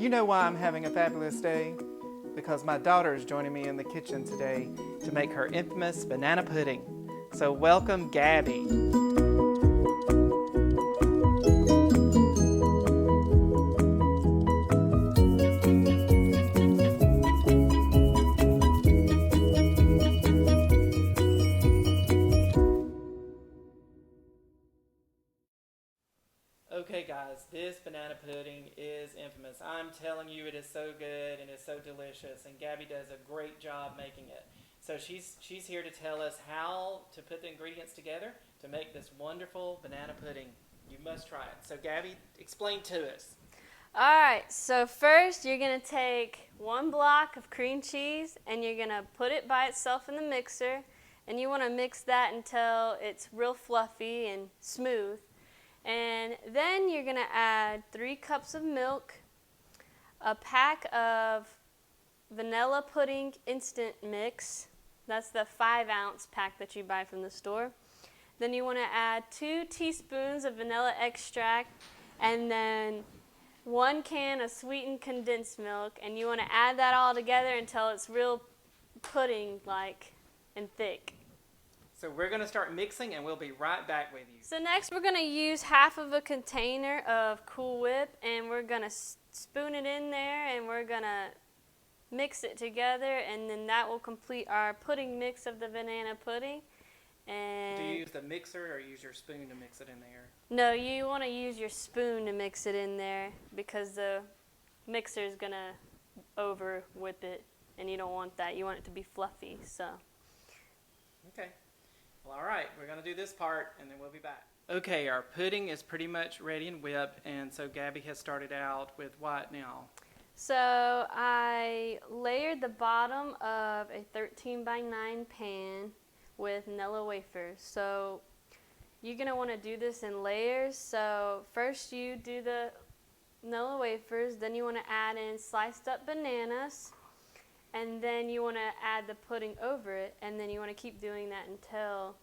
You know why I'm having a fabulous day? Because my daughter is joining me in the kitchen today to make her infamous banana pudding. So welcome, Gabby. Okay guys, this banana pudding is infamous. I'm telling you, it is so good and it's so delicious, and Gabby does a great job making it. So she's here to tell us how to put the ingredients together to make this wonderful banana pudding. You must try it. So Gabby, explain to us. Alright, so first you're going to take 1 block of cream cheese and you're going to put it by itself in the mixer, and you want to mix that until it's real fluffy and smooth. And then you're going to add 3 cups of milk, a pack of vanilla pudding instant mix. That's the 5-ounce pack that you buy from the store. Then you want to add 2 teaspoons of vanilla extract, and then 1 can of sweetened condensed milk. And you want to add that all together until it's real pudding-like and thick. So we're going to start mixing and we'll be right back with you. So next we're going to use half of a container of Cool Whip, and we're going to spoon it in there and we're going to mix it together, and then that will complete our pudding mix of the banana pudding. And do you use the mixer or use your spoon to mix it in there? No, you want to use your spoon to mix it in there because the mixer is going to over whip it, and you don't want that. You want it to be fluffy. So. Okay. Well, all right, we're going to do this part and then we'll be back. Okay, our pudding is pretty much ready and whipped, and so Gabby has started out with what now? So I layered the bottom of a 13 by 9 pan with Nilla Wafers. So you're going to want to do this in layers. So first you do the Nilla Wafers, then you want to add in sliced up bananas, and then you want to add the pudding over it, and then you want to keep doing that until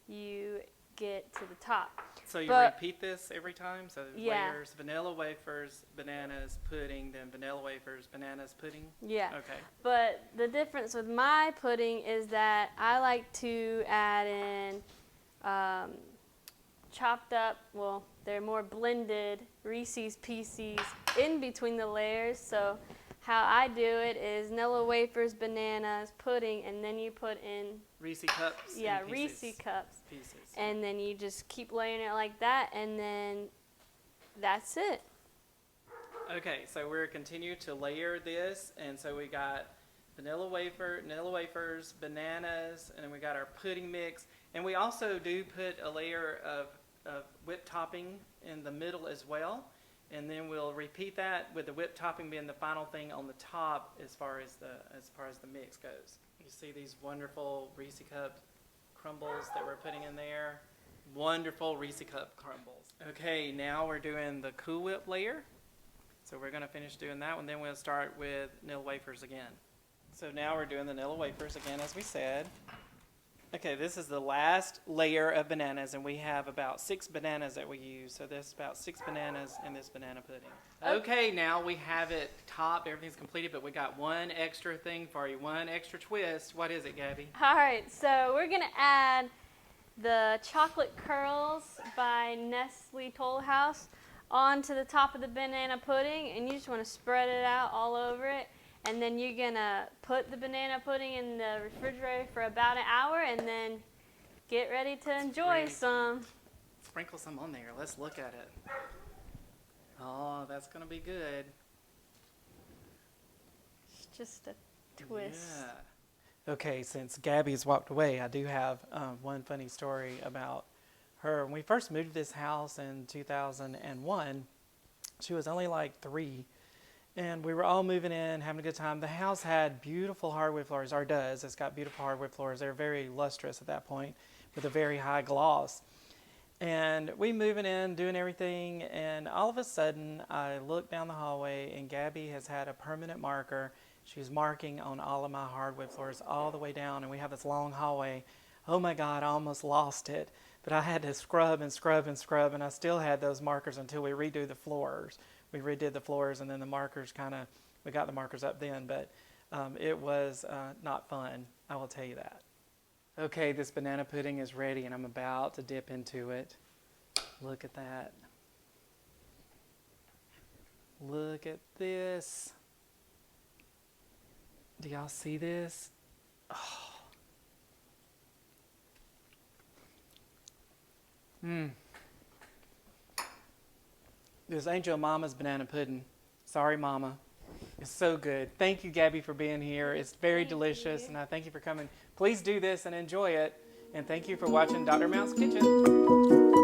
you get to the top. So you repeat this every time? So yeah. Layers, vanilla wafers, bananas, pudding, then vanilla wafers, bananas, pudding? Yeah. Okay. But the difference with my pudding is that I like to add in chopped up, well, they're more blended Reese's Pieces in between the layers. So how I do it is Nilla Wafers, bananas, pudding, and then you put in Reese cups. Yeah, and Reese cups. Pieces. And then you just keep layering it like that, and then that's it. Okay, so we're continue to layer this, and so we got vanilla wafers, bananas, and then we got our pudding mix, and we also do put a layer of whipped topping in the middle as well. And then we'll repeat that with the whipped topping being the final thing on the top as far as the mix goes. You see these wonderful Reese cup crumbles that we're putting in there. Wonderful Reese cup crumbles. Okay, now we're doing the Cool Whip layer. So we're going to finish doing that one. Then we'll start with Nilla Wafers again. So now we're doing the Nilla Wafers again, as we said. Okay, this is the last layer of bananas, and we have about 6 bananas that we use. So there's about 6 bananas in this banana pudding. Okay, now we have it topped. Everything's completed, but we got one extra thing for you, one extra twist. What is it, Gabby? All right, so we're going to add the chocolate curls by Nestle Toll House onto the top of the banana pudding, and you just want to spread it out all over it. And then you're going to put the banana pudding in the refrigerator for about an hour, and then get ready to enjoy some. Sprinkle some on there. Let's look at it. Oh, that's going to be good. It's just a twist. Yeah. Okay, since Gabby's walked away, I do have one funny story about her. When we first moved to this house in 2001, she was only like 3. And we were all moving in, having a good time. The house had beautiful hardwood floors, or does. It's got beautiful hardwood floors. They're very lustrous at that point with a very high gloss. And we moving in, doing everything, and all of a sudden I look down the hallway and Gabby has had a permanent marker. She's marking on all of my hardwood floors all the way down, and we have this long hallway. Oh my God, I almost lost it. But I had to scrub and scrub and scrub, and I still had those markers until we redo the floors, we redid the floors, and then the markers we got the markers up then, but it was not fun, I will tell you that. Okay, this banana pudding is ready, and I'm about to dip into it. Look at that. Look at this. Do y'all see this? Oh. This Angel Mama's banana pudding. Sorry, Mama. It's so good. Thank you, Gabby, for being here. It's very delicious, and I thank you for coming. Please do this and enjoy it. And thank you for watching Dr. Mount's Kitchen.